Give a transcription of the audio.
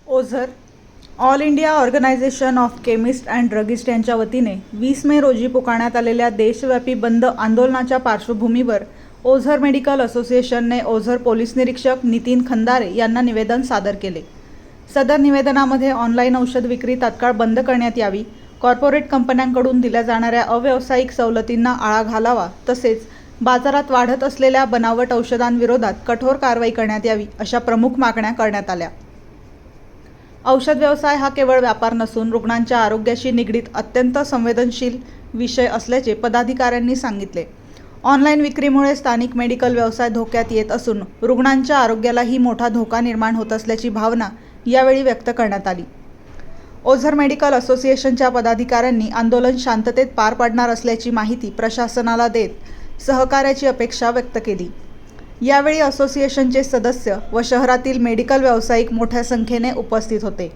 Ozar all India organisation of chemist and druggist यांच्या वतीने 20 मे रोजी पुकारण्यात आलेल्या देशव्यापी बंद आंदोलनाच्या पार्श्वभूमीवर ओझर मेडिकल असोसिएशनने ओझर पोलीस निरीक्षक नितीन खंदारे यांना निवेदन सादर केले। सदर निवेदनामध्ये ऑनलाईन औषध विक्री तात्काळ बंद करण्यात यावी, कॉर्पोरेट कंपन्यांकडून दिल्या जाणाऱ्या अव्यावसायिक सवलतींना आळा घालावा, तसेच बाजारात वाढत असलेल्या बनावट औषधांविरोधात कठोर कारवाई करण्यात यावी अशा प्रमुख मागण्या करण्यात आल्या। औषध व्यवसाय हा केवळ व्यापार नसून रुग्णांच्या आरोग्याशी निगडीत अत्यंत संवेदनशील विषय असल्याचे पदाधिकाऱ्यांनी सांगितले। ऑनलाईन विक्रीमुळे स्थानिक मेडिकल व्यवसाय धोक्यात येत असून रुग्णांच्या आरोग्यालाही मोठा धोका निर्माण होत असल्याची भावना यावेळी व्यक्त करण्यात आली। ओझर मेडिकल असोसिएशनच्या पदाधिकाऱ्यांनी आंदोलन शांततेत पार पाडणार असल्याची माहिती प्रशासनाला देत सहकार्याची अपेक्षा व्यक्त केली। यावेळी असोसिएशनचे सदस्य व शहरातील मेडिकल व्यावसायिक मोठ्या संख्येने उपस्थित होते।